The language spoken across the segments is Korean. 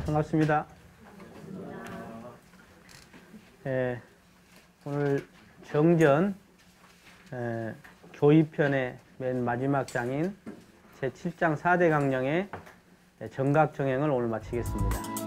반갑습니다. 오늘 정전 교의편의 맨 마지막 장인 제7장 4대 강령의 정각정행을 오늘 마치겠습니다.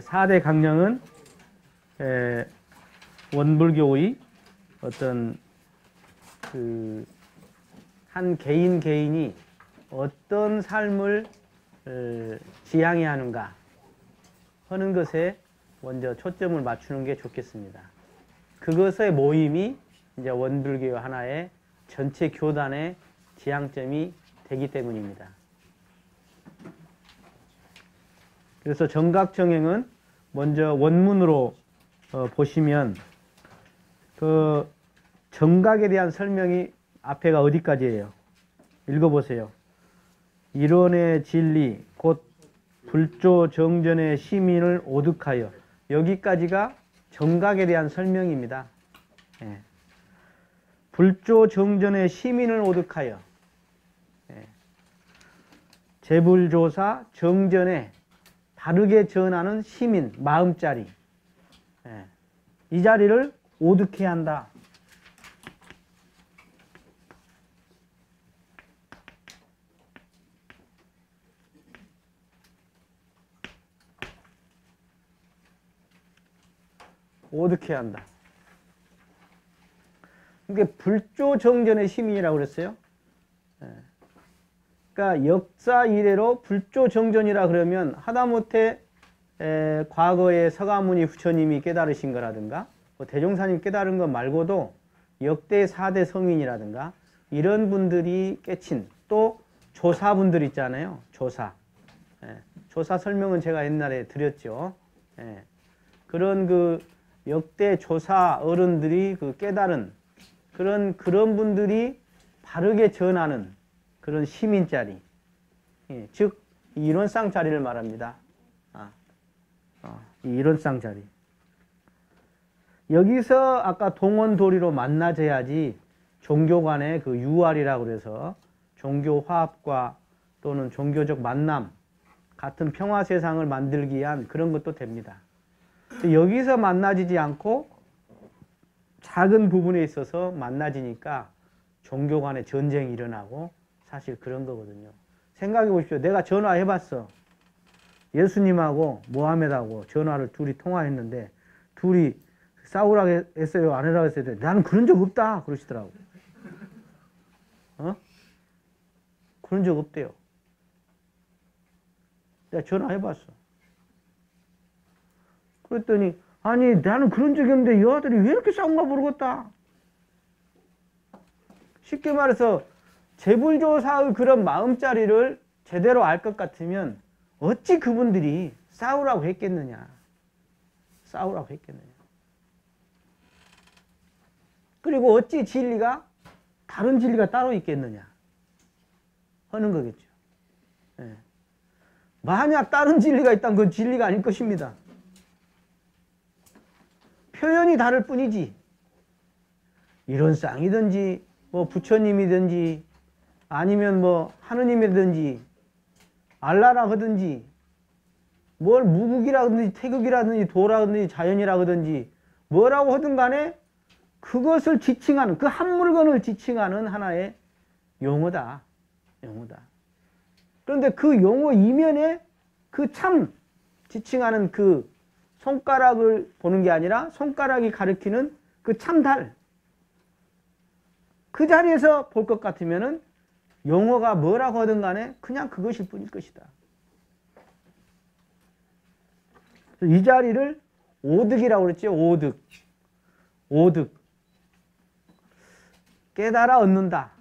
사 대 강령은 원불교의 어떤 한 개인이 어떤 삶을 지향해야 하는가 하는 것에 먼저 초점을 맞추는 게 좋겠습니다. 그것의 모임이 이제 원불교 하나의 전체 교단의 지향점이 되기 때문입니다. 그래서 정각정행은 먼저 원문으로 보시면 그 정각에 대한 설명이 앞에가 어디까지예요? 읽어보세요. 이론의 진리 곧 불조 정전의 시민을 오득하여, 여기까지가 정각에 대한 설명입니다. 불조 정전의 시민을 오득하여, 재불조사 정전에 다르게 전하는 시민, 마음자리, 이 자리를 오득해야 한다. 오득해야 한다. 이게 불조정전의 시민이라고 그랬어요. 그러니까 역사 이래로 불조정전이라 그러면 하다못해 과거에 서가모니 부처님이 깨달으신 거라든가 뭐 대종사님 깨달은 것 말고도 역대 4대 성인이라든가 이런 분들이 깨친, 또 조사분들 있잖아요. 조사 설명은 제가 옛날에 드렸죠. 그런 그 역대 조사 어른들이 그 깨달은 그런 분들이 바르게 전하는 그런 시민자리, 즉 이론상 자리를 말합니다. 이론상 자리. 여기서 아까 동원도리로 만나져야지 종교 간의 그 유활이라고 그래서 종교 화합과 또는 종교적 만남, 같은 평화 세상을 만들기 위한 그런 것도 됩니다. 여기서 만나지지 않고 작은 부분에 있어서 만나지니까 종교 간의 전쟁이 일어나고 사실 그런 거거든요. 생각해 보십시오. 내가 전화해 봤어. 예수님하고 모하메드하고 전화를 둘이 통화했는데 둘이 싸우라고 했어요? 안 해라고 했어요? 나는 그런 적 없다 그러시더라고. 그런 적 없대요. 내가 전화해 봤어. 그랬더니 아니 나는 그런 적이 없는데 이 아들이 왜 이렇게 싸운가 모르겠다. 쉽게 말해서 재불조사의 그런 마음자리를 제대로 알 것 같으면 어찌 그분들이 싸우라고 했겠느냐. 그리고 어찌 다른 진리가 따로 있겠느냐 하는 거겠죠. 만약 다른 진리가 있다면 그건 진리가 아닐 것입니다. 표현이 다를 뿐이지 이론상이든지 뭐 부처님이든지 아니면 뭐 하느님이든지 알라라 하든지 뭘 무국이라든지 태극이라든지 도라든지 자연이라든지 뭐라고 하든 간에 그것을 지칭하는, 그 한 물건을 지칭하는 하나의 용어다. 그런데 그 용어 이면에 그 참 지칭하는 그 손가락을 보는 게 아니라 손가락이 가리키는 그 참달, 그 자리에서 볼 것 같으면은 용어가 뭐라고 하든 간에 그냥 그것일 뿐일 것이다. 이 자리를 오득이라고 그랬죠. 오득. 깨달아 얻는다.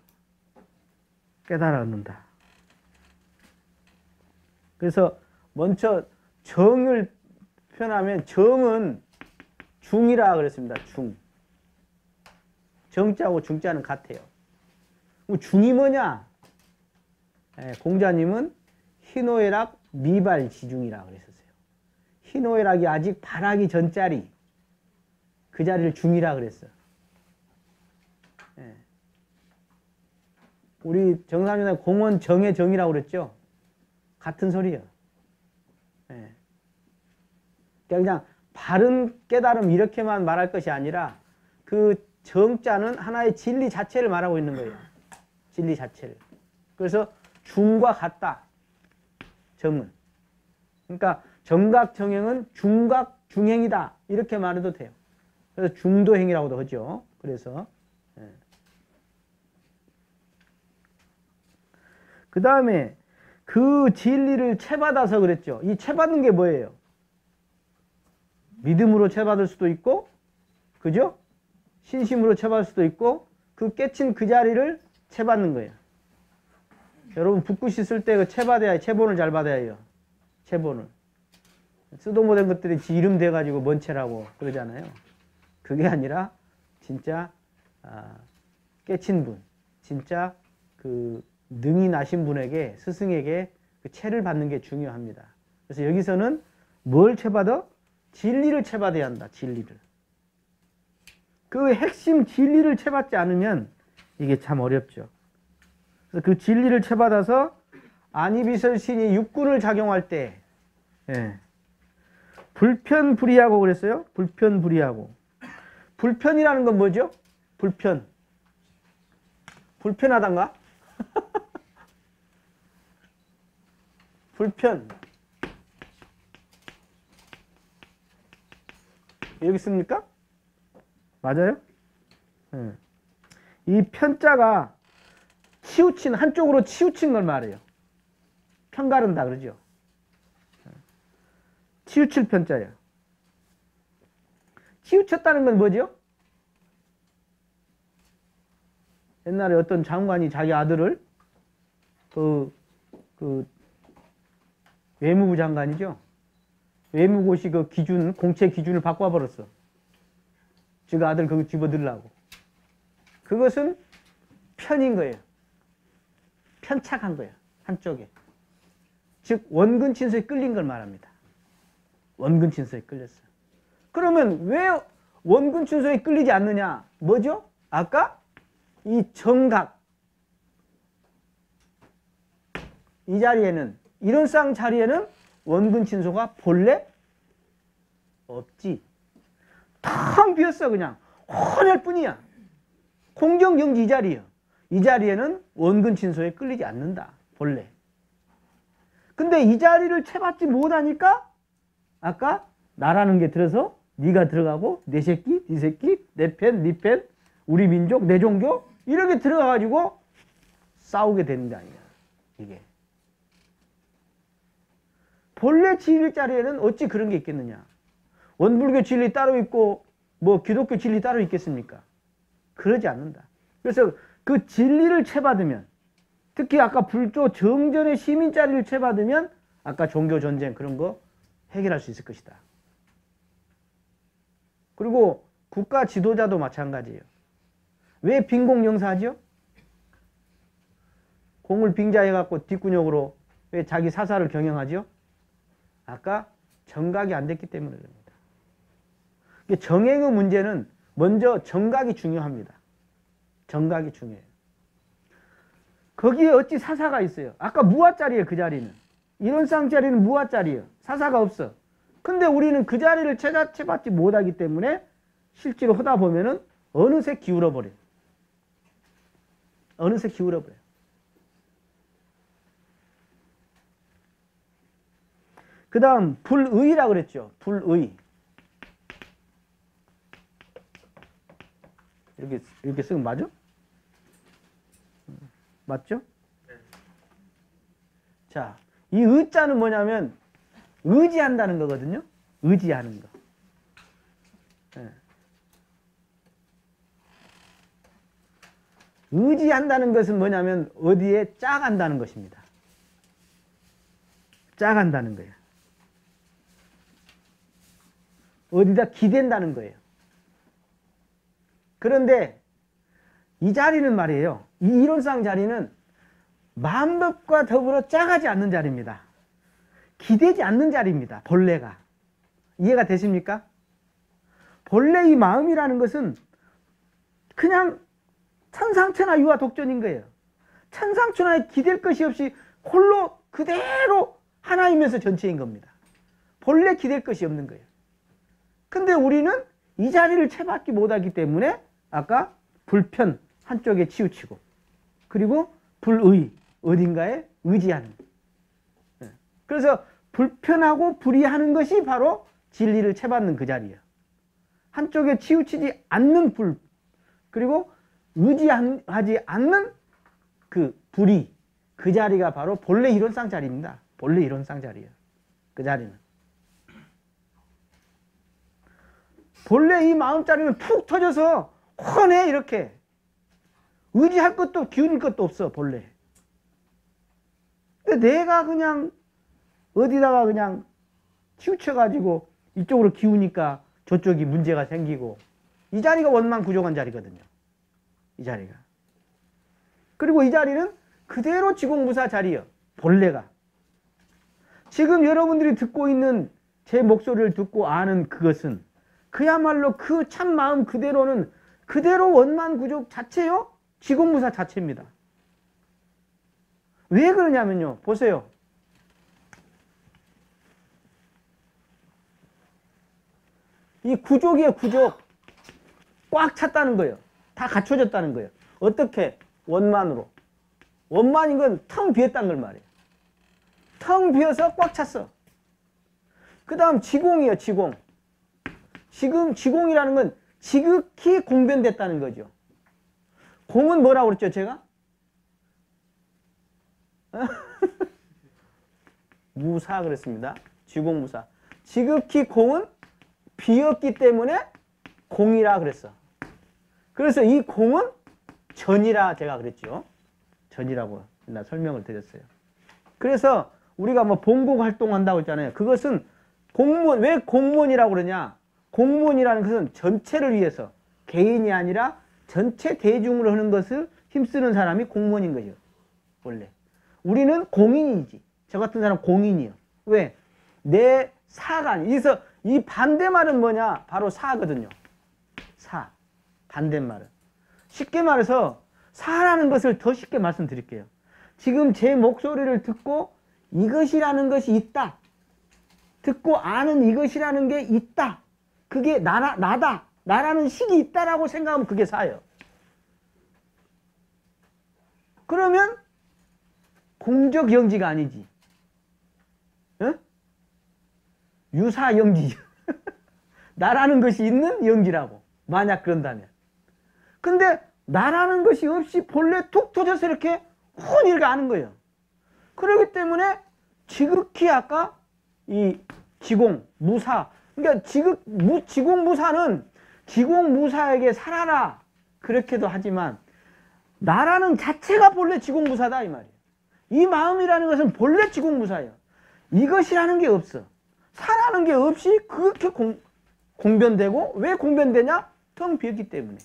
그래서 먼저 정을 표현하면 정은 중이라 그랬습니다. 정자하고 중자는 같아요. 중이 뭐냐? 공자님은 희노애락 미발지중이라 그랬었어요. 희노애락이 아직 발하기 전자리, 그 자리를 중이라 그랬어. 예. 우리 정삼윤회 공원 정의 정이라고 그랬죠. 같은 소리예요. 예. 그냥 바른 깨달음 이렇게만 말할 것이 아니라 그 정자는 하나의 진리 자체를 말하고 있는 거예요. 진리 자체를. 그래서 중과 같다. 정은. 그러니까 정각 정행은 중각 중행이다. 이렇게 말해도 돼요. 그래서 중도행이라고도 하죠. 그래서 그 다음에 그 진리를 채받아서 그랬죠. 이 채받는 게 뭐예요? 믿음으로 채받을 수도 있고, 그죠? 신심으로 채받을 수도 있고, 그 깨친 그 자리를 채받는 거예요. 여러분 붓글씨 쓸 때 그 채받아야, 채본을 잘 받아야 해요. 채본을. 쓰도 못한 것들이 지 이름 돼가지고 뭔 채라고 그러잖아요. 그게 아니라 진짜 깨친 분, 진짜 그 능이 나신 분에게, 스승에게 그 채를 받는 게 중요합니다. 그래서 여기서는 뭘 채받아? 진리를 채받아야 한다. 진리를. 그 핵심 진리를 채받지 않으면 이게 참 어렵죠. 그래서 그 진리를 채받아서 안이비설신이 육군을 작용할 때 불편불이하고 그랬어요. 불편불이하고. 불편이라는 건 뭐죠? 불편. 불편하단가? 불편. 여기 있습니까? 맞아요? 이 편자가 치우친, 한쪽으로 치우친 걸 말해요. 편가른다 그러죠. 치우칠 편자예요. 치우쳤다는 건 뭐죠? 옛날에 어떤 장관이 자기 아들을 그 외무부 장관이죠. 외무고시 그 기준, 공채 기준을 바꿔버렸어. 지가 아들 그거 집어들라고. 그것은 편인 거예요. 편착한 거예요. 한쪽에. 즉 원근 친서에 끌린 걸 말합니다. 원근 친서에 끌렸어요. 그러면 왜 원근 친서에 끌리지 않느냐? 뭐죠? 아까 이 정각. 이 자리에는, 이런 쌍 자리에는 원근 친소가 본래 없지. 텅 비었어. 그냥 혼혈 뿐이야. 공정정지 이 자리야. 이 자리에는 원근 친소에 끌리지 않는다. 본래. 근데 이 자리를 채받지 못하니까 아까 나라는 게 들어서 네가 들어가고 내 새끼, 네 새끼, 내 편, 네 편, 우리 민족, 내 종교 이렇게 들어가가지고 싸우게 되는 게 아니야. 이게. 본래 진리 자리에는 어찌 그런 게 있겠느냐. 원불교 진리 따로 있고 뭐 기독교 진리 따로 있겠습니까? 그러지 않는다. 그래서 그 진리를 채받으면, 특히 아까 불조 정전의 시민 자리를 채받으면 아까 종교 전쟁 그런 거 해결할 수 있을 것이다. 그리고 국가 지도자도 마찬가지예요. 왜 빈공영사하죠? 공을 빙자해갖고 뒷근육으로 왜 자기 사사를 경영하죠? 아까 정각이 안 됐기 때문에 그럽니다. 정행의 문제는 먼저 정각이 중요합니다. 정각이 중요해요. 거기에 어찌 사사가 있어요? 아까 무아짜리예요. 그 자리는. 이런 쌍자리는 무아짜리예요. 사사가 없어. 근데 우리는 그 자리를 채받지 못하기 때문에 실제로 하다 보면은 어느새 기울어 버려요. 어느새 기울어 버려요. 그 다음 불의라고 그랬죠. 불의. 이렇게 쓰면 맞아? 맞죠? 네. 자, 이 의자는 뭐냐면 의지한다는 거거든요. 의지하는 거. 네. 의지한다는 것은 뭐냐면 어디에 짜간다는 것입니다. 짜간다는 거예요. 어디다 기댄다는 거예요. 그런데 이 자리는 말이에요. 이 이론상 자리는 마음법과 더불어 짜가지 않는 자리입니다. 기대지 않는 자리입니다. 본래가. 이해가 되십니까? 본래 이 마음이라는 것은 그냥 천상천하 유아 독존인 거예요. 천상천하에 기댈 것이 없이 홀로 그대로 하나이면서 전체인 겁니다. 본래 기댈 것이 없는 거예요. 근데 우리는 이 자리를 채받지 못하기 때문에 아까 불편 한쪽에 치우치고 그리고 불의 어딘가에 의지하는 거예요. 그래서 불편하고 불의하는 것이 바로 진리를 채받는 그 자리예요. 한쪽에 치우치지 않는 불 그리고 의지하지 않는 그 불의 그 자리가 바로 본래 이론상 자리입니다. 본래 이론상 자리예요. 그 자리는. 본래 이 마음자리는 푹 터져서 훤해 이렇게. 의지할 것도 기울일 것도 없어 본래. 근데 내가 그냥 어디다가 그냥 치우쳐가지고 이쪽으로 기우니까 저쪽이 문제가 생기고 이 자리가 원망 부족한 자리거든요. 이 자리가. 그리고 이 자리는 그대로 지공무사 자리예요. 본래가. 지금 여러분들이 듣고 있는 제 목소리를 듣고 아는 그것은 그야말로 그 참마음 그대로는 그대로 원만구족 자체요. 지공무사 자체입니다. 왜 그러냐면요. 보세요. 이 구족이에요. 구족. 꽉 찼다는 거예요. 다 갖춰졌다는 거예요. 어떻게? 원만으로. 원만인 건 텅 비었다는 걸 말이에요. 텅 비어서 꽉 찼어. 그 다음 지공이에요. 지공. 지금 지공이라는 건 지극히 공변됐다는 거죠. 공은 뭐라고 그랬죠 제가? 무사 그랬습니다. 지공무사. 지극히 공은 비었기 때문에 공이라 그랬어. 그래서 이 공은 전이라 제가 그랬죠. 전이라고 나 설명을 드렸어요. 그래서 우리가 뭐 봉국 활동한다고 했잖아요. 그것은 공무원, 왜 공무원이라고 그러냐? 공무원이라는 것은 전체를 위해서 개인이 아니라 전체 대중으로 하는 것을 힘쓰는 사람이 공무원인 거죠. 원래. 우리는 공인이지. 저 같은 사람 공인이요. 왜? 내 사가 아니. 그래서 이 반대말은 뭐냐? 바로 사거든요. 사. 반대말은. 쉽게 말해서 사라는 것을 더 쉽게 말씀드릴게요. 지금 제 목소리를 듣고 이것이라는 것이 있다. 듣고 아는 이것이라는 게 있다. 그게 나다. 나라는 식이 있다라고 생각하면 그게 사예요. 그러면 공적 영지가 아니지. 어? 유사 영지죠. 나라는 것이 있는 영지라고. 만약 그런다면. 근데 나라는 것이 없이 본래 툭 터져서 이렇게 훤히 이렇게 아는 거예요. 그렇기 때문에 지극히 아까 이 지공, 무사. 그러니까 지공무사는 지공무사에게 살아라. 그렇게도 하지만 나라는 자체가 본래 지공무사다 이 말이에요. 이 마음이라는 것은 본래 지공무사예요. 이것이라는 게 없어. 사라는 게 없이 그렇게 공변되고 왜 공변되냐? 텅 비었기 때문에.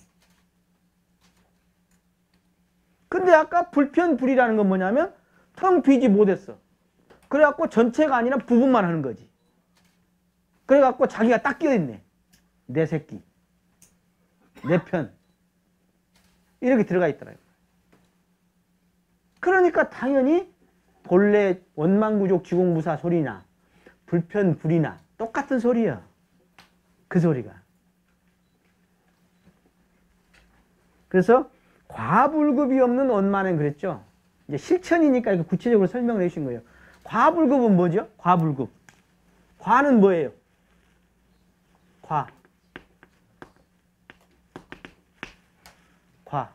근데 아까 불편불이라는 건 뭐냐면 텅 비지 못했어. 그래갖고 전체가 아니라 부분만 하는 거지. 그래갖고 자기가 딱 끼어있네. 내 새끼. 내 편. 이렇게 들어가 있더라고요. 그러니까 당연히 본래 원망구족 지공무사 소리나 불편불이나 똑같은 소리야. 그 소리가. 그래서 과불급이 없는 원만은 그랬죠. 이제 실천이니까 이거 구체적으로 설명을 해주신 거예요. 과불급은 뭐죠? 과불급. 과는 뭐예요? 과. 과.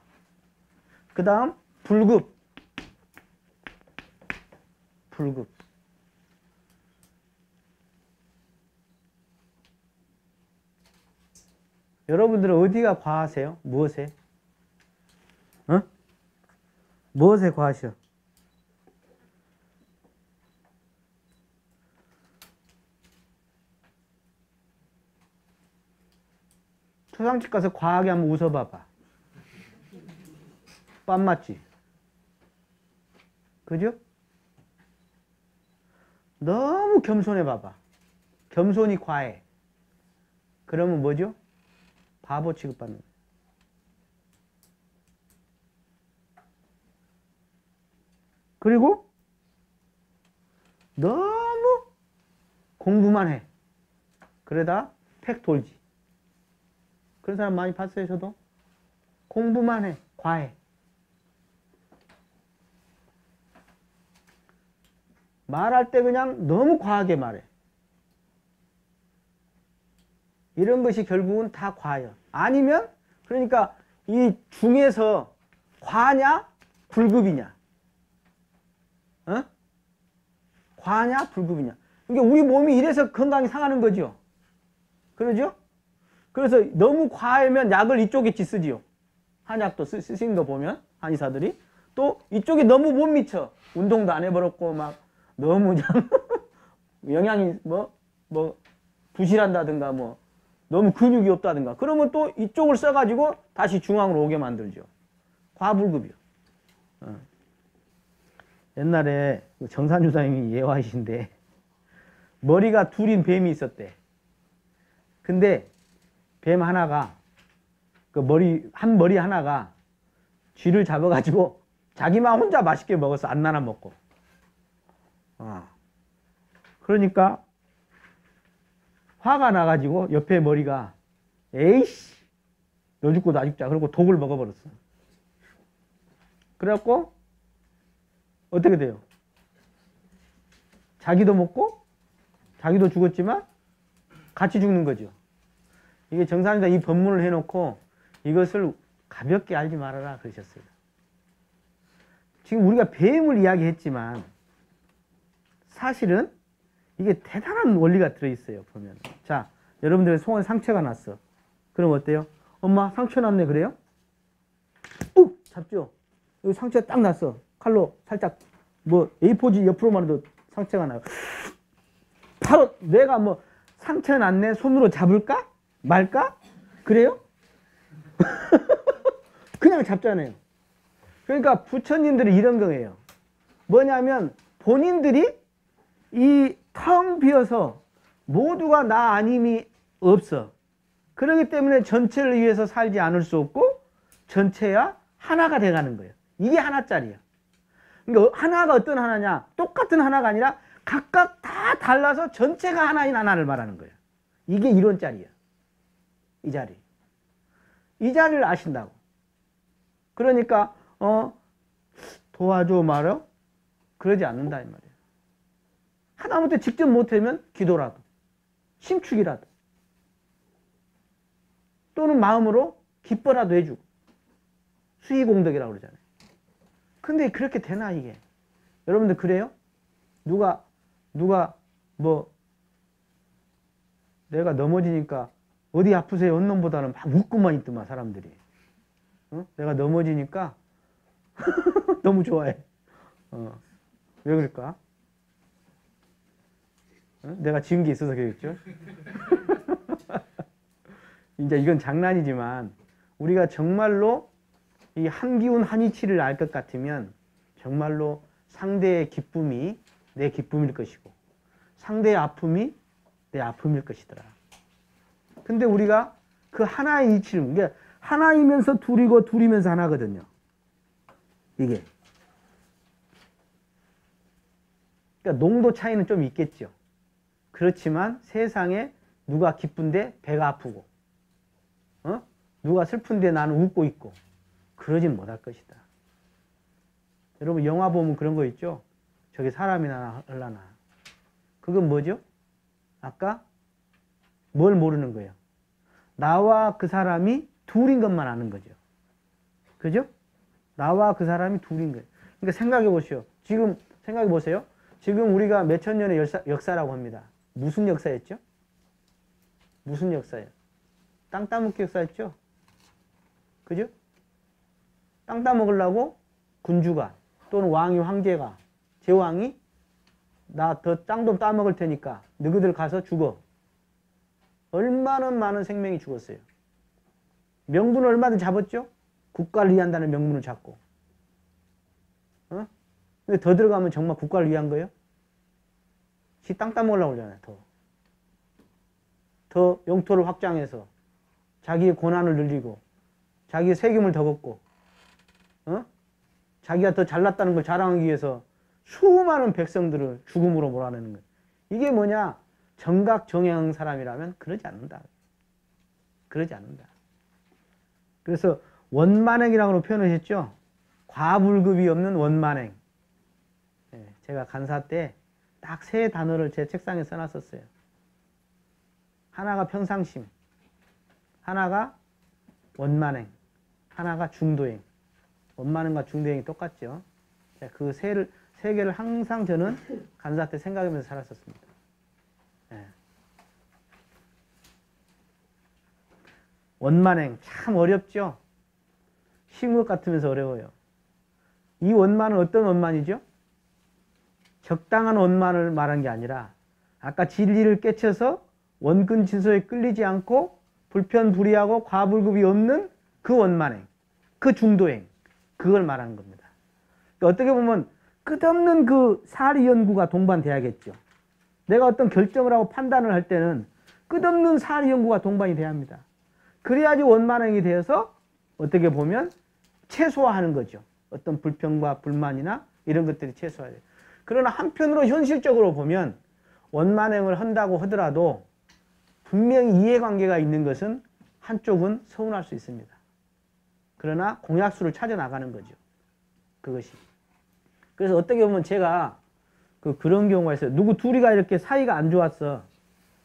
그 다음 불급. 불급. 여러분들은 어디가 과하세요? 무엇에? 어? 무엇에 과하셔? 초상집 가서 과하게 한번 웃어봐봐. 빤 맞지? 그죠? 너무 겸손해 봐봐. 겸손이 과해. 그러면 뭐죠? 바보 취급받는 거예요. 그리고 너무 공부만 해. 그러다 팩 돌지. 그런 사람 많이 봤어요, 저도. 공부만 해. 과해. 말할 때 그냥 너무 과하게 말해. 이런 것이 결국은 다 과예요. 아니면 그러니까 이 중에서 과냐 불급이냐. 어? 과냐 불급이냐. 그러니까 우리 몸이 이래서 건강이 상하는 거죠. 그러죠? 그래서 너무 과하면 약을 이쪽에 쓰지요. 한약도 쓰신 거 보면 한의사들이 또 이쪽에 너무 못 미쳐. 운동도 안 해버렸고 막 너무 그냥 영양이 뭐 부실한다든가 뭐 너무 근육이 없다든가 그러면 또 이쪽을 써가지고 다시 중앙으로 오게 만들죠. 과불급이요. 옛날에 정산주 사님이 예화이신데 머리가 둘인 뱀이 있었대. 근데 뱀 하나가 그 한 머리 하나가 쥐를 잡아가지고 자기만 혼자 맛있게 먹었어. 안 나눠 먹고. 그러니까 화가 나가지고 옆에 머리가 에이씨 너 죽고 나 죽자. 그러고 독을 먹어버렸어. 그래갖고 어떻게 돼요? 자기도 먹고 자기도 죽었지만 같이 죽는 거죠. 이게 정산이다 이 법문을 해놓고 이것을 가볍게 알지 말아라 그러셨어요. 지금 우리가 뱀을 이야기했지만 사실은 이게 대단한 원리가 들어있어요. 보면 자 여러분들의 손에 상처가 났어. 그럼 어때요? 엄마 상처 났네 그래요? 잡죠. 여기 상처 딱 났어. 칼로 살짝 뭐 A4지 옆으로만 해도 상처가 나요. 바로 내가 뭐 상처 났네 손으로 잡을까? 말까? 그래요? 그냥 잡잖아요. 그러니까 부처님들이 이런 거예요. 뭐냐면 본인들이 이 텅 비어서 모두가 나 아님이 없어. 그렇기 때문에 전체를 위해서 살지 않을 수 없고 전체야 하나가 돼가는 거예요. 이게 하나짜리야. 그러니까 하나가 어떤 하나냐? 똑같은 하나가 아니라 각각 다 달라서 전체가 하나인 하나를 말하는 거예요. 이게 이론짜리야. 이 자리. 이 자리를 아신다고. 그러니까 도와줘 말어? 그러지 않는다 이 말이에요. 하다못해 직접 못하면 기도라도 심축이라도 또는 마음으로 기뻐라도 해주고 수의공덕이라고 그러잖아요. 근데 그렇게 되나 이게? 여러분들 그래요? 누가 뭐 내가 넘어지니까 어디 아프세요? 언놈보다는 막 웃고만 있더만 사람들이. 내가 넘어지니까 너무 좋아해. 왜 그럴까? 내가 지은 게 있어서 그랬죠. 이제 이건 장난이지만 우리가 정말로 이 한기운 한이치를 알 것 같으면 정말로 상대의 기쁨이 내 기쁨일 것이고 상대의 아픔이 내 아픔일 것이더라. 근데 우리가 그 하나의 이치를, 그러니까 하나이면서 둘이고 둘이면서 하나거든요. 이게. 그러니까 농도 차이는 좀 있겠죠. 그렇지만 세상에 누가 기쁜데 배가 아프고, 누가 슬픈데 나는 웃고 있고, 그러진 못할 것이다. 여러분 영화 보면 그런 거 있죠? 저게 사람이나 얼라나. 그건 뭐죠? 아까 뭘 모르는 거예요? 나와 그 사람이 둘인 것만 아는 거죠. 그죠? 나와 그 사람이 둘인 거예요. 그러니까 생각해 보시오. 지금 생각해 보세요. 지금 우리가 몇천 년의 역사라고 합니다. 무슨 역사였죠? 무슨 역사예요? 땅 따먹기 역사였죠? 그죠? 땅 따먹으려고 군주가 또는 왕이 황제가 제왕이 나 더 땅 좀 따먹을 테니까 너희들 가서 죽어. 얼마나 많은 생명이 죽었어요. 명분을 얼마든 잡았죠? 국가를 위한다는 명분을 잡고. 근데 더 들어가면 정말 국가를 위한 거예요? 지 땅 따먹으려고 그러잖아요. 더 영토를 확장해서 자기의 권한을 늘리고 자기의 세금을 더 걷고 자기가 더 잘났다는 걸 자랑하기 위해서 수많은 백성들을 죽음으로 몰아내는 거예요. 이게 뭐냐? 정각정양 사람이라면 그러지 않는다. 그러지 않는다. 그래서 원만행이라고 표현을 했죠. 과불급이 없는 원만행. 제가 간사 때 딱 세 단어를 제 책상에 써놨었어요. 하나가 평상심, 하나가 원만행, 하나가 중도행. 원만행과 중도행이 똑같죠. 그 세 개를 항상 저는 간사 때 생각하면서 살았었습니다. 원만행 참 어렵죠. 쉬운 것 같으면서 어려워요. 이 원만은 어떤 원만이죠? 적당한 원만을 말한 게 아니라 아까 진리를 깨쳐서 원근 진소에 끌리지 않고 불편불의하고 과불급이 없는 그 원만행, 그 중도행, 그걸 말하는 겁니다. 그러니까 어떻게 보면 끝없는 그 사리 연구가 동반돼야겠죠. 내가 어떤 결정을 하고 판단을 할 때는 끝없는 사리 연구가 동반이 돼야 합니다. 그래야지 원만행이 되어서 어떻게 보면 최소화하는 거죠. 어떤 불평과 불만이나 이런 것들이 최소화돼요. 그러나 한편으로 현실적으로 보면 원만행을 한다고 하더라도 분명히 이해관계가 있는 것은 한쪽은 서운할 수 있습니다. 그러나 공약수를 찾아 나가는 거죠. 그것이. 그래서 어떻게 보면 제가 그런 경우가 있어요. 누구 둘이가 이렇게 사이가 안 좋았어.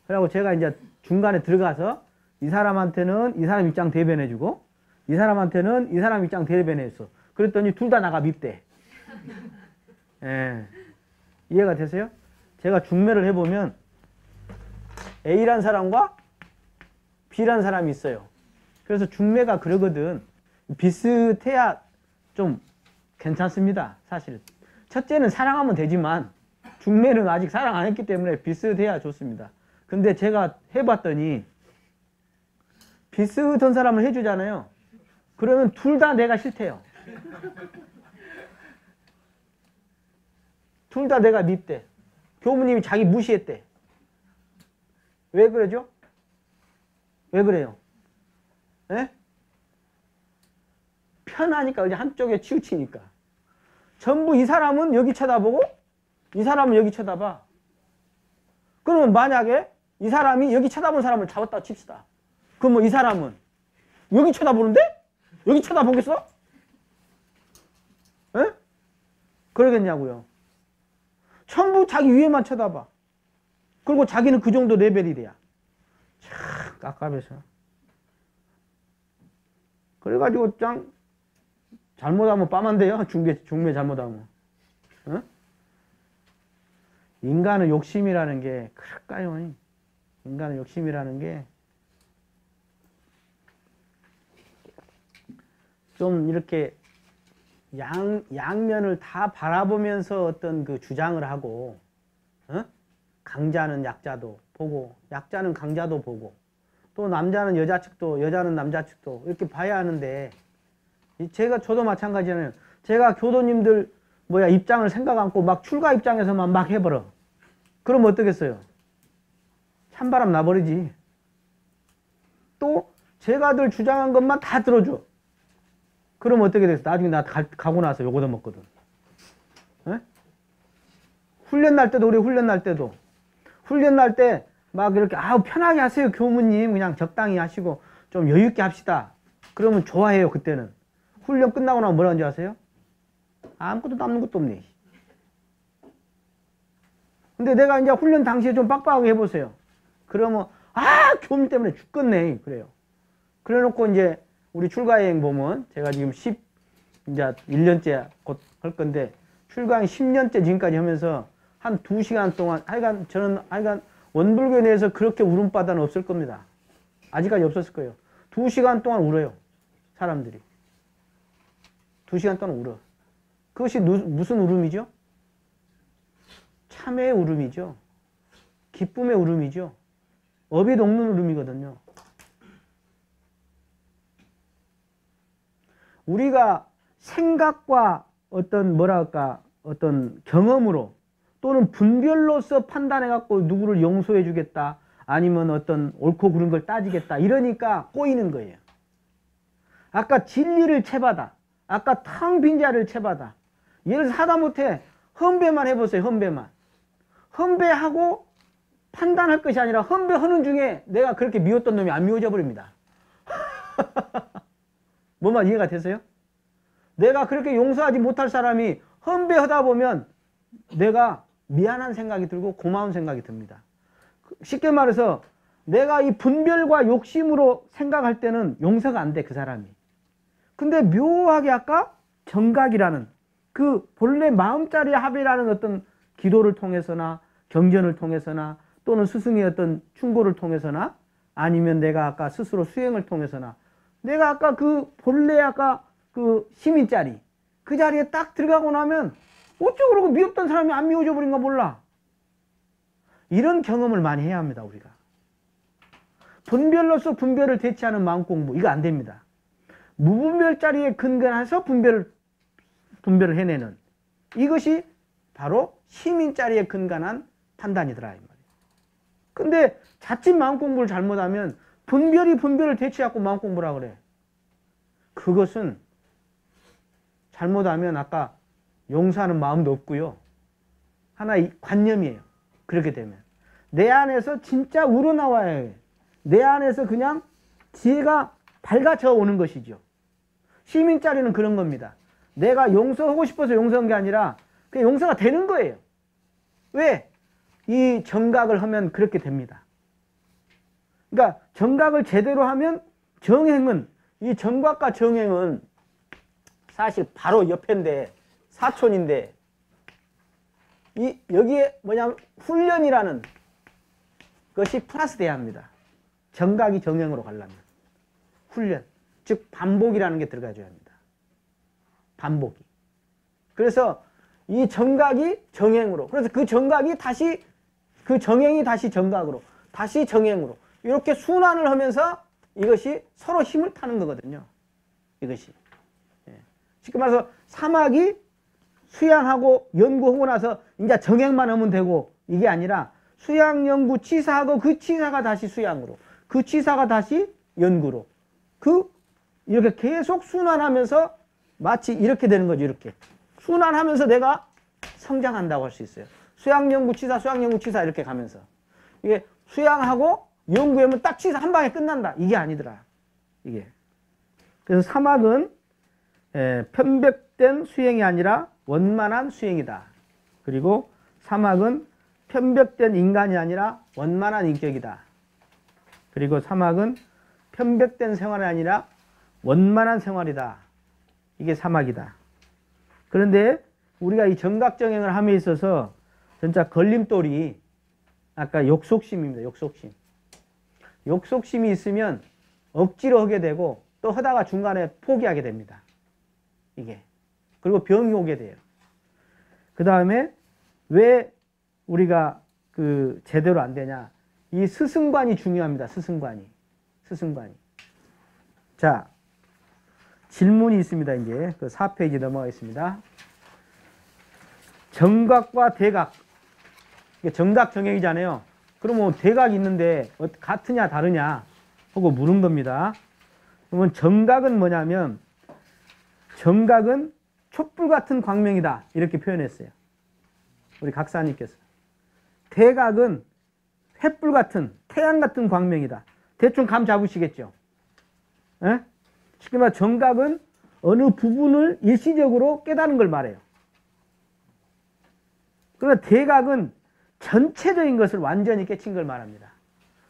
그래갖고 제가 이제 중간에 들어가서 이 사람한테는 이 사람 입장 대변해주고 이 사람한테는 이 사람 입장 대변했어. 그랬더니 둘 다 나가 밉대. 예. 이해가 되세요? 제가 중매를 해보면 A란 사람과 B란 사람이 있어요. 그래서 중매가 그러거든. 비슷해야 좀 괜찮습니다. 사실. 첫째는 사랑하면 되지만 중매는 아직 사랑 안 했기 때문에 비슷해야 좋습니다. 근데 제가 해봤더니 비슷한 사람을 해주잖아요. 그러면 둘 다 내가 싫대요. 둘 다 내가 밉대. 교무님이 자기 무시했대. 왜 그러죠? 왜 그래요? 에? 편하니까, 이제 한쪽에 치우치니까. 전부 이 사람은 여기 쳐다보고 이 사람은 여기 쳐다봐. 그러면 만약에 이 사람이 여기 쳐다본 사람을 잡았다 칩시다. 그러면 이 사람은 여기 쳐다보는데? 여기 쳐다보겠어? 에? 그러겠냐고요. 전부 자기 위에만 쳐다봐. 그리고 자기는 그 정도 레벨이 돼야. 참 깝깝해서. 그래가지고 짱 잘못하면 빠만데요. 중매 잘못하면. 어? 인간의 욕심이라는 게 그럴까요? 인간의 욕심이라는 게 좀 이렇게 양면을 다 바라보면서 어떤 그 주장을 하고, 강자는 약자도 보고, 약자는 강자도 보고, 또 남자는 여자 측도, 여자는 남자 측도 이렇게 봐야 하는데, 저도 마찬가지잖아요. 제가 교도님들 입장을 생각 않고 막 출가 입장에서만 막 해버려. 그럼 어떻겠어요? 찬바람 나버리지. 또 제가 늘 주장한 것만 다 들어줘. 그럼 어떻게 됐어? 나중에 나 가고 나서 욕 얻어먹거든. 에? 훈련 날 때도, 우리 훈련 날 때도. 훈련 날 때 막 이렇게, 편하게 하세요, 교무님. 그냥 적당히 하시고, 좀 여유있게 합시다. 그러면 좋아해요, 그때는. 훈련 끝나고 나면 뭐라는 줄 아세요? 아무것도 남는 것도 없네. 근데 내가 이제 훈련 당시에 좀 빡빡하게 해보세요. 그러면, 교무님 때문에 죽겠네. 그래요. 그래 놓고 이제, 우리 출가여행 보면 제가 지금 이제 1년째 곧 할 건데 출가여행 10년째 지금까지 하면서 한 2시간 동안 저는 원불교에 대해서 그렇게 울음바다는 없을 겁니다. 아직까지 없었을 거예요. 2시간 동안 울어요. 사람들이. 2시간 동안 울어. 그것이 무슨 울음이죠? 참회의 울음이죠. 기쁨의 울음이죠. 업이 녹는 울음이거든요. 우리가 생각과 어떤 어떤 경험으로 또는 분별로서 판단해갖고 누구를 용서해 주겠다, 아니면 어떤 옳고 그른 걸 따지겠다, 이러니까 꼬이는 거예요. 아까 진리를 채받아, 아까 텅 빈 자리를 채받아. 예를 들어서 하다못해 험배만 해보세요. 험배하고 판단할 것이 아니라 험배하는 중에 내가 그렇게 미웠던 놈이 안 미워져 버립니다. 뭐만 이해가 되세요? 내가 그렇게 용서하지 못할 사람이 험배하다 보면 내가 미안한 생각이 들고 고마운 생각이 듭니다. 쉽게 말해서 내가 이 분별과 욕심으로 생각할 때는 용서가 안 돼, 그 사람이. 근데 묘하게 아까 정각이라는 그 본래 마음자리 합이라는 어떤 기도를 통해서나 경전을 통해서나 또는 스승의 어떤 충고를 통해서나 아니면 내가 아까 스스로 수행을 통해서나 내가 아까 그 본래 아까 그 시민자리 그 자리에 딱 들어가고 나면 어쩌고 그러고 미웠던 사람이 안 미워져 버린가 몰라. 이런 경험을 많이 해야 합니다, 우리가. 분별로서 분별을 대체하는 마음 공부, 이거 안 됩니다. 무분별 자리에 근거해서 분별을 해내는 이것이 바로 시민 자리에 근간한 판단이더라, 이 말이에요. 근데 자칫 마음 공부를 잘못하면 분별을 대체하고 마음 공부라 그래. 그것은 잘못하면 아까 용서하는 마음도 없고요. 하나의 관념이에요. 그렇게 되면 내 안에서 진짜 우러나와야 해. 내 안에서 그냥 지혜가 밝아져 오는 것이죠. 시민자리는 그런 겁니다. 내가 용서하고 싶어서 용서한 게 아니라 그냥 용서가 되는 거예요. 왜? 이 정각을 하면 그렇게 됩니다. 그러니까 정각을 제대로 하면 정행은, 이 정각과 정행은 사실 바로 옆인데 사촌인데 여기에 뭐냐면 훈련이라는 것이 플러스 돼야 합니다. 정각이 정행으로 가려면 훈련, 즉 반복이라는 게 들어가줘야 합니다. 반복이. 그래서 이 정각이 정행으로, 그래서 그 정각이 다시 그 정행이 다시 정각으로, 다시 정행으로 이렇게 순환을 하면서 이것이 서로 힘을 타는 거거든요. 이것이. 쉽게 말해서 사막이 수양하고 연구하고 나서 이제 정행만 하면 되고, 이게 아니라 수양, 연구, 치사하고 그 치사가 다시 수양으로, 그 치사가 다시 연구로, 이렇게 계속 순환하면서 마치 이렇게 되는 거죠. 이렇게 순환하면서 내가 성장한다고 할 수 있어요. 수양, 연구, 치사, 수양, 연구, 치사 이렇게 가면서 이게 수양하고 연구하면 딱 치사 한 방에 끝난다. 이게 아니더라. 이게. 그래서 사막은 편벽된 수행이 아니라 원만한 수행이다. 그리고 사막은 편벽된 인간이 아니라 원만한 인격이다. 그리고 사막은 편벽된 생활이 아니라 원만한 생활이다. 이게 사막이다. 그런데 우리가 이 정각정행을 함에 있어서 진짜 걸림돌이 아까 욕속심입니다. 욕속심. 욕속심이 있으면 억지로 하게 되고 또 하다가 중간에 포기하게 됩니다. 이게. 그리고 병이 오게 돼요. 그 다음에 왜 우리가 제대로 안 되냐. 이 스승관이 중요합니다. 스승관이. 자, 질문이 있습니다. 이제 그 4페이지 넘어가겠습니다. 정각과 대각. 이게 정각 정행이잖아요. 그러면 대각이 있는데 같으냐 다르냐 하고 물은 겁니다. 그러면 정각은 뭐냐면 정각은 촛불 같은 광명이다. 이렇게 표현했어요. 우리 각사님께서. 대각은 횃불 같은, 태양 같은 광명이다. 대충 감 잡으시겠죠? 에? 쉽게 말해 정각은 어느 부분을 일시적으로 깨달은 걸 말해요. 그러나 대각은 전체적인 것을 완전히 깨친 걸 말합니다.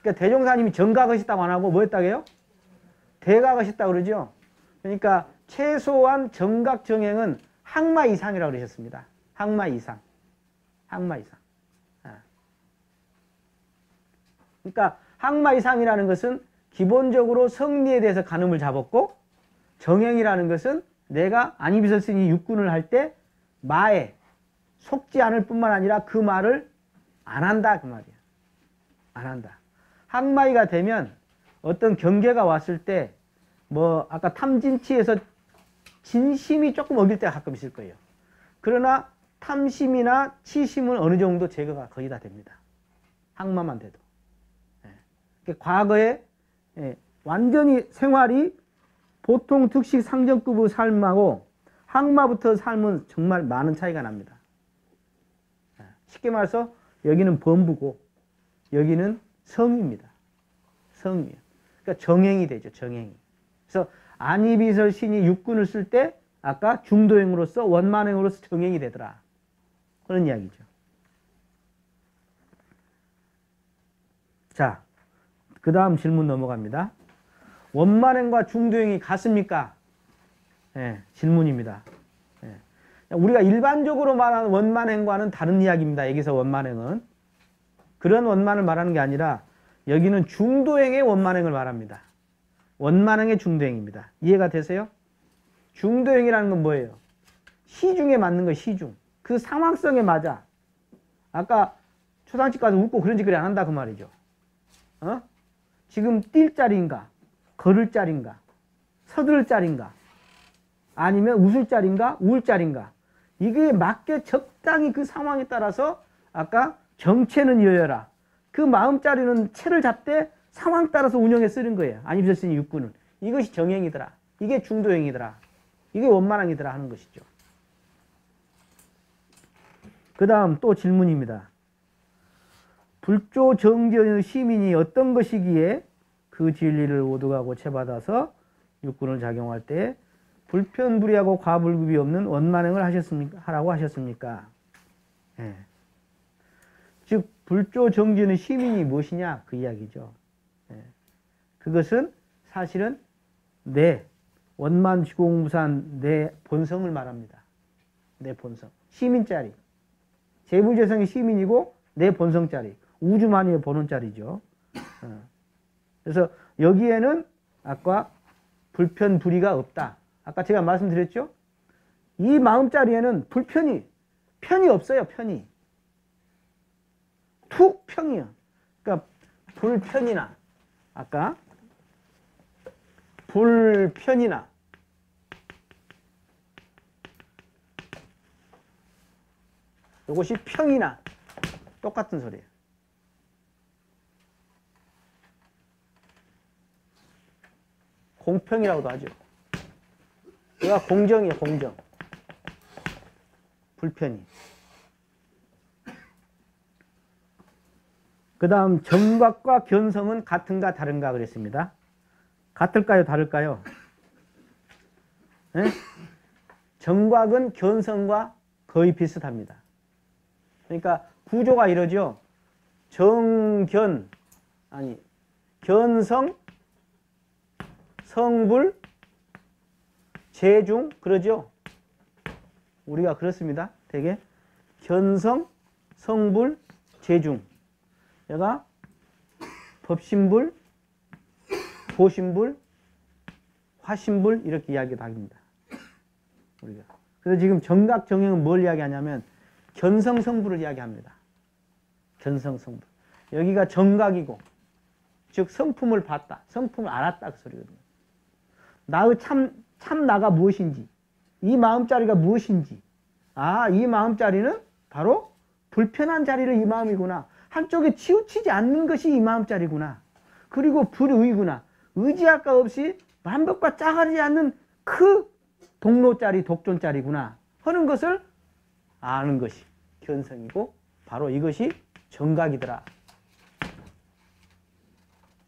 그러니까 대종사님이 정각하셨다고 안 하고 뭐 했다고 해요? 대각하셨다고 그러죠? 그러니까 최소한 정각 정행은 항마 이상이라고 그러셨습니다. 항마 이상. 그러니까 항마 이상이라는 것은 기본적으로 성리에 대해서 가늠을 잡았고, 정행이라는 것은 내가 안이비설신이 육군을 할 때 마에 속지 않을 뿐만 아니라 그 말을 안 한다, 그 말이야. 안 한다. 항마이가 되면 어떤 경계가 왔을 때 아까 탐진치에서 진심이 조금 어길 때가 가끔 있을 거예요. 그러나 탐심이나 치심은 어느 정도 제거가 거의 다 됩니다. 항마만 돼도. 과거에 완전히 생활이 보통 특식 상정급의 삶하고 항마부터 삶은 정말 많은 차이가 납니다. 쉽게 말해서 여기는 범부고 여기는 성입니다. 성이에요. 그러니까 정행이 되죠. 정행이. 그래서 안이비설 신이 육군을 쓸 때 아까 중도행으로서 원만행으로서 정행이 되더라. 그런 이야기죠. 자, 그 다음 질문 넘어갑니다. 원만행과 중도행이 같습니까? 질문입니다. 우리가 일반적으로 말하는 원만행과는 다른 이야기입니다. 여기서 원만행은. 그런 원만을 말하는 게 아니라 여기는 중도행의 원만행을 말합니다. 원만행의 중도행입니다. 이해가 되세요? 중도행이라는 건 뭐예요? 시중에 맞는 거 시중. 그 상황성에 맞아. 아까 초상집 가서 웃고 그런 짓거리 안 한다 그 말이죠. 지금 뛸 자리인가? 걸을 자리인가? 서두를 자리인가? 아니면 웃을 자리인가? 울 자리인가? 이게 맞게 적당히 그 상황에 따라서 아까 정체는 여여라. 그 마음자리는 채를 잡되 상황 따라서 운영에 쓰는 거예요. 안입설신이 육군은. 이것이 정행이더라. 이게 중도행이더라. 이게 원만행이더라 하는 것이죠. 그 다음 또 질문입니다. 불조 정전의 시민이 어떤 것이기에 그 진리를 오득하고 채받아서 육군을 작용할 때 불편불의하고 과불급이 없는 원만행을 하라고 하셨습니까? 즉 불조 정전의 시민이 무엇이냐 그 이야기죠. 그것은 사실은 내 원만지공무산 내 본성을 말합니다. 내 본성. 시민짜리. 재불재성의 시민이고 내 본성짜리. 우주만유의 본원짜리죠. 그래서 여기에는 아까 불편불의가 없다. 아까 제가 말씀드렸죠? 이 마음자리에는 편이 없어요. 편이. 툭 평이요. 그러니까 불편이나 아까 불편이나 이것이 평이나 똑같은 소리예요. 공평이라고도 하죠. 얘가 공정이에요. 공정. 불편이. 그 다음 정각과 견성은 같은가 다른가 그랬습니다. 같을까요? 다를까요? 정각은 견성과 거의 비슷합니다. 그러니까 구조가 이러죠. 정견, 아니 견성, 성불, 재중 그러죠. 우리가 그렇습니다. 되게 견성, 성불, 재중. 얘가 법신불, 보신불, 화신불 이렇게 이야기를 합니다. 우리가. 그래서 지금 정각 정형은 뭘 이야기하냐면 견성성불을 이야기합니다. 견성성불. 여기가 정각이고 즉 성품을 봤다. 성품을 알았다 그 소리거든요. 나의 참 나가 무엇인지 이 마음자리가 무엇인지 이 마음자리는 바로 불편한 자리를 이 마음이구나. 한쪽에 치우치지 않는 것이 이 마음자리구나. 그리고 불의구나. 의지할 것 없이 완벽과 짜가리지 않는 그 동로자리, 독존자리구나 하는 것을 아는 것이 견성이고 바로 이것이 정각이더라.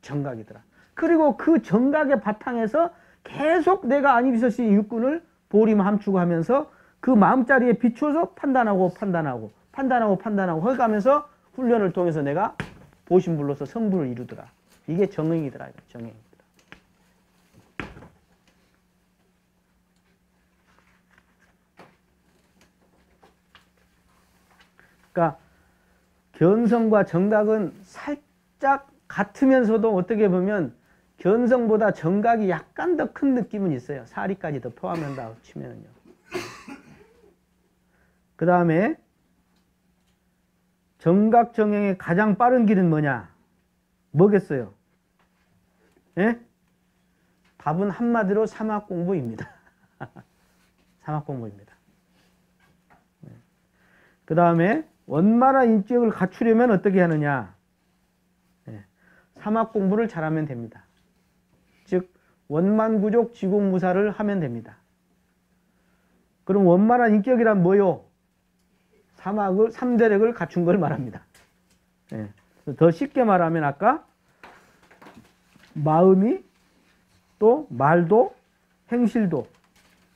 정각이더라. 그리고 그 정각의 바탕에서 계속 내가 안이비서시 육군을 보림 함축하면서 그 마음자리에 비추어서 판단하고 해가면서 훈련을 통해서 내가 보신불로서 성불을 이루더라. 이게 정행이더라. 정행이더라. 그러니까 견성과 정각은 살짝 같으면서도 어떻게 보면 견성보다 정각이 약간 더 큰 느낌은 있어요. 사리까지 더 포함한다 치면은요. 그 다음에 정각 정행의 가장 빠른 길은 뭐냐? 뭐겠어요? 예? 답은 한마디로 사막공부입니다. 사막공부입니다. 그 다음에 원만한 인격을 갖추려면 어떻게 하느냐? 사막 공부를 잘하면 됩니다. 즉 원만구족 지공무사를 하면 됩니다. 그럼 원만한 인격이란 뭐요? 사막을 3대력을 갖춘 걸 말합니다. 더 쉽게 말하면 아까 마음이 또 말도 행실도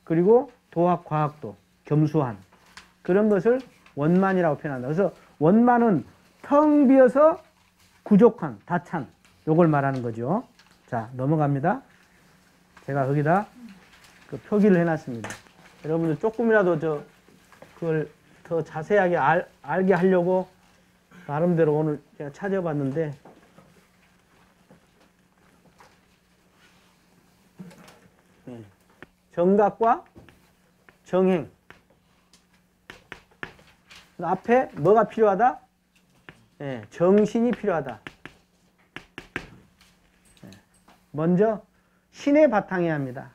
그리고 도학 과학도 겸수한 그런 것을 원만이라고 표현한다. 그래서 원만은 텅 비어서 부족한 다찬 요걸 말하는 거죠. 자 넘어갑니다. 제가 거기다 그 표기를 해놨습니다. 여러분들 조금이라도 그걸 더 자세하게 알게 하려고 나름대로 오늘 제가 찾아봤는데 정각과 정행 앞에 뭐가 필요하다? 정신이 필요하다. 먼저 신에 바탕해야 합니다.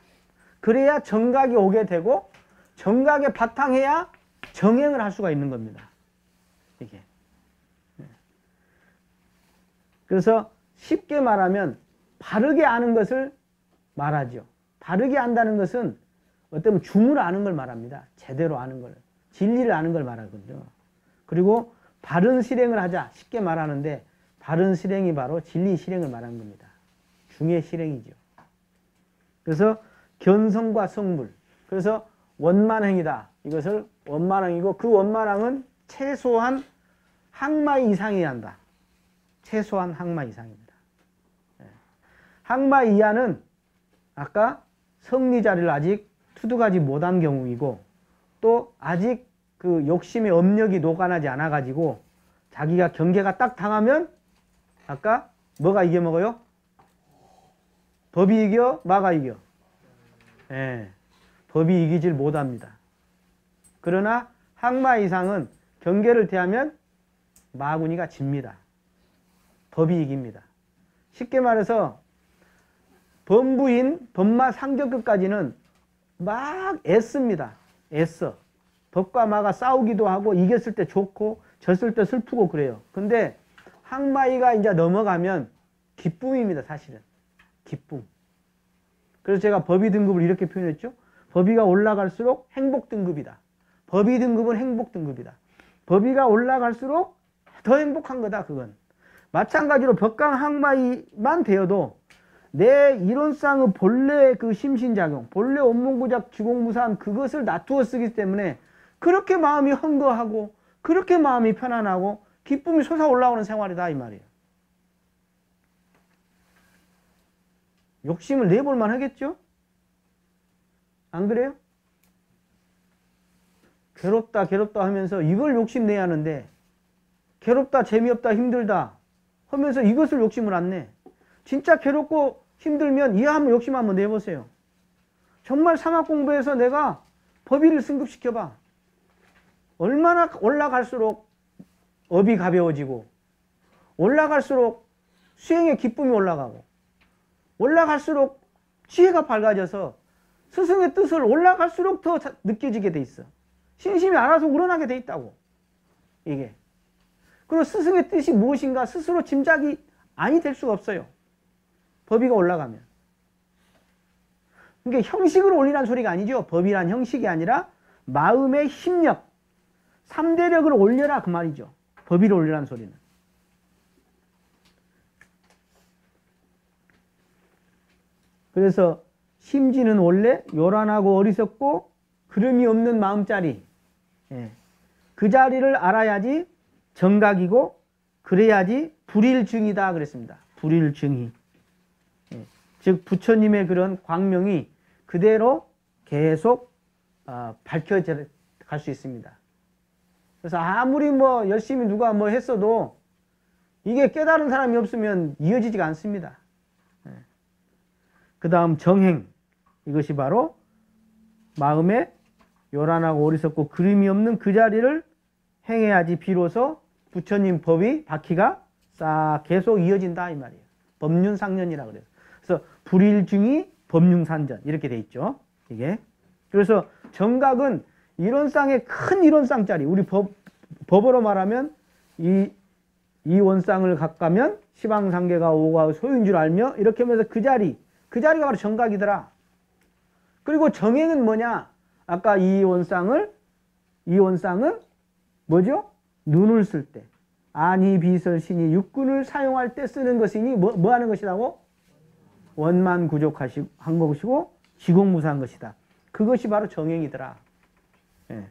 그래야 정각이 오게 되고 정각에 바탕해야 정행을 할 수가 있는 겁니다. 이게. 그래서 쉽게 말하면 바르게 아는 것을 말하죠. 바르게 안다는 것은 어떤 중을 아는 걸 말합니다. 제대로 아는 걸. 진리를 아는 걸 말하거든요. 그리고 바른 실행을 하자. 쉽게 말하는데 바른 실행이 바로 진리 실행을 말하는 겁니다. 중의 실행이죠. 그래서 견성과 성물. 그래서 원만행이다. 이것을 원만행이고 그 원만행은 최소한 항마 이상이어야 한다. 최소한 항마 이상입니다. 항마 이하는 아까 성리 자리를 아직 투득하지 못한 경우이고 또 아직 그 욕심의 업력이 녹아나지 않아 가지고 자기가 경계가 딱 당하면 아까 뭐가 이겨먹어요? 법이 이겨? 마가 이겨? 법이 이기질 못합니다. 그러나 항마 이상은 경계를 대하면 마구니가 집니다. 법이 이깁니다. 쉽게 말해서 범부인 범마 상격급까지는 막 애씁니다. 애써. 법과 마가 싸우기도 하고 이겼을 때 좋고 졌을 때 슬프고 그래요. 근데 항마이가 이제 넘어가면 기쁨입니다. 사실은. 기쁨. 그래서 제가 법의 등급을 이렇게 표현했죠. 법의가 올라갈수록 행복 등급이다. 법의 등급은 행복 등급이다. 법의가 올라갈수록 더 행복한 거다. 그건. 마찬가지로 법강 항마이만 되어도 내 이론상의 본래 그 심신작용, 본래 원문구작 지공무사한 그것을 놔두어 쓰기 때문에 그렇게 마음이 헌거하고 그렇게 마음이 편안하고 기쁨이 솟아올라오는 생활이다 이 말이에요. 욕심을 내볼만 하겠죠? 안 그래요? 괴롭다 하면서 이걸 욕심내야 하는데 괴롭다 재미없다 힘들다 하면서 이것을 욕심을 안 내. 진짜 괴롭고 힘들면 한번 욕심 한번 내보세요. 정말 사막 공부해서 내가 법의를 승급시켜봐. 얼마나 올라갈수록 업이 가벼워지고 올라갈수록 수행의 기쁨이 올라가고 올라갈수록 지혜가 밝아져서 스승의 뜻을 올라갈수록 더 느껴지게 돼 있어. 신심이 알아서 우러나게 돼 있다고. 이게. 그리고 스승의 뜻이 무엇인가 스스로 짐작이 아니 될 수가 없어요. 법의가 올라가면. 그러니까 형식을 올리라는 소리가 아니죠. 법이란 형식이 아니라 마음의 힘력, 3대력을 올려라 그 말이죠. 법의를 올리라는 소리는. 그래서 심지는 원래 요란하고 어리석고 그름이 없는 마음자리. 그 자리를 알아야지 정각이고 그래야지 불일증이다 그랬습니다. 불일증이. 즉 부처님의 그런 광명이 그대로 계속 밝혀져 갈 수 있습니다. 그래서 아무리 뭐 열심히 누가 뭐 했어도 이게 깨달은 사람이 없으면 이어지지가 않습니다. 그 다음 정행. 이것이 바로 마음에 요란하고 어리석고 그림이 없는 그 자리를 행해야지 비로소 부처님 법이 바퀴가 싹 계속 이어진다 이 말이에요. 법륜상련이라 그래요. 그래서 불일증이 법륜산전 이렇게 돼 있죠. 이게. 그래서 정각은 이론상의 큰 이론상짜리 우리 법으로 말하면 이 원상을 각가면 시방상계가 오가 소유인 줄 알며 이렇게 하면서 그 자리가 바로 정각이더라. 그리고 정행은 뭐냐? 아까 이 원상은 뭐죠? 눈을 쓸 때. 아니 비설 신이 육군을 사용할 때 쓰는 것이니 뭐 하는 것이라고? 원만 구족한 것이고 지공무사한 것이다. 그것이 바로 정행이더라. 예.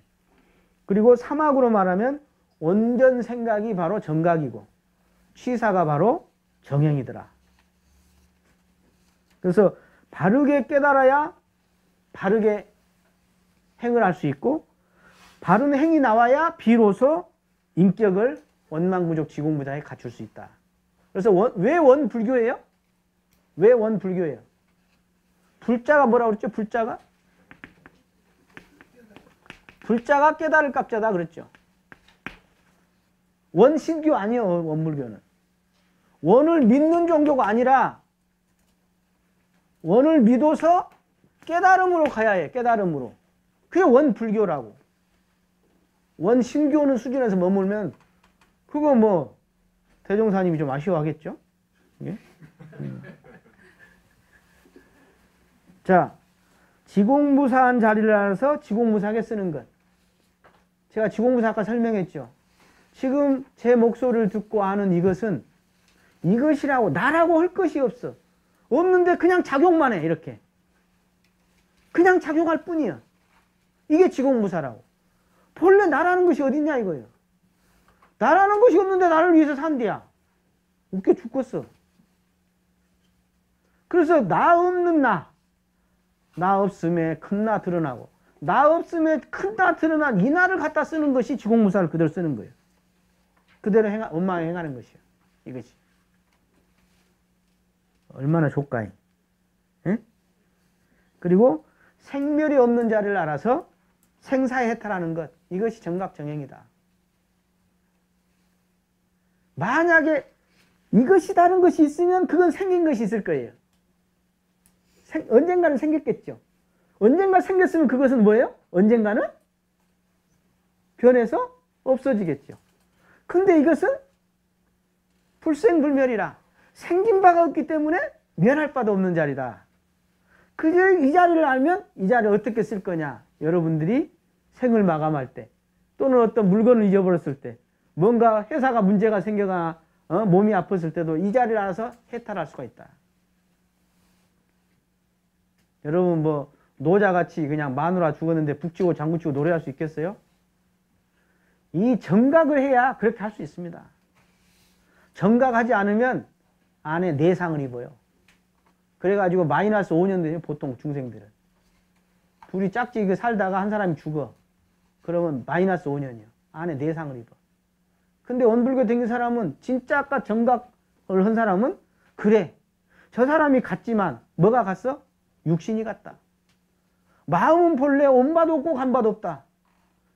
그리고 사막으로 말하면 온전 생각이 바로 정각이고 취사가 바로 정행이더라. 그래서 바르게 깨달아야 바르게 행을 할 수 있고 바른 행이 나와야 비로소 인격을 원만구족 지공무사에 갖출 수 있다. 그래서 왜 원불교예요? 왜 원불교예요? 불자가 뭐라고 그랬죠? 불자가 깨달을 값자다 그랬죠. 원신교 아니에요. 원불교는. 원을 믿는 종교가 아니라 원을 믿어서 깨달음으로 가야 해. 깨달음으로. 그게 원불교라고. 원신교는 수준에서 머물면 그거 뭐 대종사님이 좀 아쉬워하겠죠. 예? 자, 지공무사한 자리를 알아서 지공무사하게 쓰는 것. 제가 지공무사 아까 설명했죠. 지금 제 목소리를 듣고 아는 이것은 이것이라고 나라고 할 것이 없어. 없는데 그냥 작용만 해. 이렇게. 그냥 작용할 뿐이야. 이게 지공무사라고. 본래 나라는 것이 어딨냐 이거예요. 나라는 것이 없는데 나를 위해서 산대야. 웃겨 죽겠어. 그래서 나 없는 나 없음에 큰 나 드러나고 나 없음에 큰 나 드러난 이 나를 갖다 쓰는 것이 지공무사를 그대로 쓰는 거예요. 그대로 원망에 행하는 것이요. 이것이. 얼마나 좋까이. 예? 그리고 생멸이 없는 자리를 알아서 생사에 해탈하는 것. 이것이 정각정행이다. 만약에 이것이 다른 것이 있으면 그건 생긴 것이 있을 거예요. 언젠가는 생겼겠죠. 언젠가 생겼으면 그것은 뭐예요? 언젠가는 변해서 없어지겠죠. 근데 이것은 불생불멸이라 생긴 바가 없기 때문에 멸할 바도 없는 자리다. 이 자리를 알면 이 자리를 어떻게 쓸 거냐. 여러분들이 생을 마감할 때 또는 어떤 물건을 잊어버렸을 때 뭔가 회사가 문제가 생겨가 몸이 아팠을 때도 이 자리를 알아서 해탈할 수가 있다. 여러분 뭐 노자같이 그냥 마누라 죽었는데 북치고 장구치고 노래할 수 있겠어요? 이 정각을 해야 그렇게 할 수 있습니다. 정각하지 않으면 안에 내상을 입어요. 그래가지고 마이너스 5년 되면 보통 중생들은. 둘이 짝지게 살다가 한 사람이 죽어. 그러면 마이너스 5년이요. 안에 내상을 입어. 근데 원불교 댕긴 사람은 진짜 아까 정각을 한 사람은 그래. 저 사람이 갔지만 뭐가 갔어? 육신이 갔다. 마음은 본래 온 바도 없고 간 바도 없다.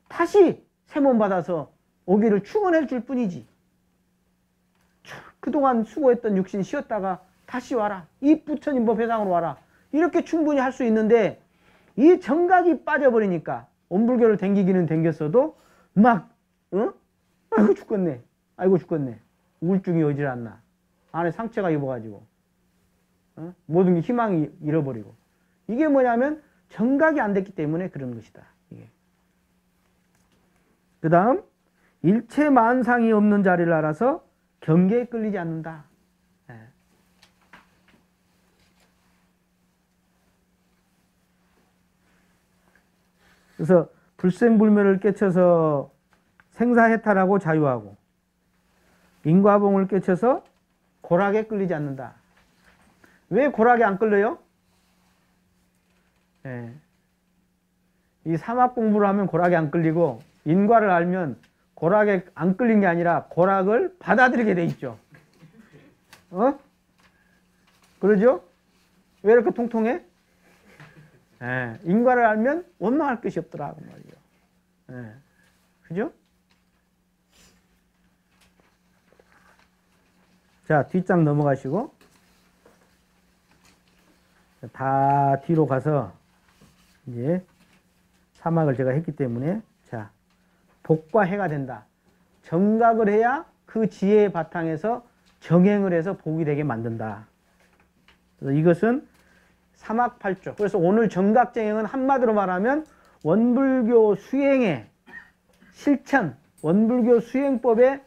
다시 세몸 받아서 오기를 축원해 줄 뿐이지. 그동안 수고했던 육신 쉬었다가 다시 와라. 이 부처님 법 회상으로 와라. 이렇게 충분히 할 수 있는데 이 정각이 빠져버리니까 원불교를 댕기기는 댕겼어도 막 아이고 죽겠네. 아이고 죽겠네. 우울증이 어지않나. 안에 상처가 입어가지고 모든 게 희망이 잃어버리고. 이게 뭐냐면 정각이 안 됐기 때문에 그런 것이다. 그 다음 일체 만상이 없는 자리를 알아서 경계에 끌리지 않는다. 그래서 불생불멸을 깨쳐서 생사해탈하고 자유하고 인과봉을 깨쳐서 고락에 끌리지 않는다. 왜 고락에 안 끌려요? 이 사막 공부를 하면 고락에 안 끌리고 인과를 알면 고락에 안 끌린 게 아니라 고락을 받아들이게 돼 있죠. 그러죠? 왜 이렇게 통통해? 인과를 알면 원망할 것이 없더라 그 말이에요. 그죠? 자, 뒷장 넘어가시고 다 뒤로 가서 이제 사막을 제가 했기 때문에 자, 복과 해가 된다. 정각을 해야 그 지혜의 바탕에서 정행을 해서 복이 되게 만든다. 그래서 이것은 삼학팔조. 그래서 오늘 정각정행은 한마디로 말하면 원불교 수행의 실천, 원불교 수행법을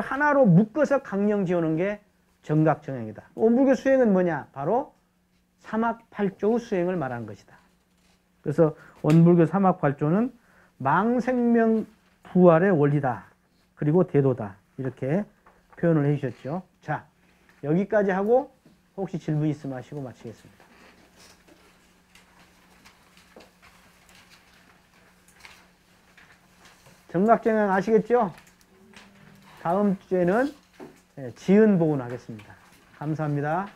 하나로 묶어서 강령 지어놓은 게 정각정행이다. 원불교 수행은 뭐냐? 바로 삼학팔조의 수행을 말하는 것이다. 그래서 원불교 삼학팔조는 망생명 부활의 원리다. 그리고 대도다. 이렇게 표현을 해주셨죠. 자, 여기까지 하고 혹시 질문 있으면 하시고 마치겠습니다. 정각정행 아시겠죠? 다음 주에는 지은복원 하겠습니다. 감사합니다.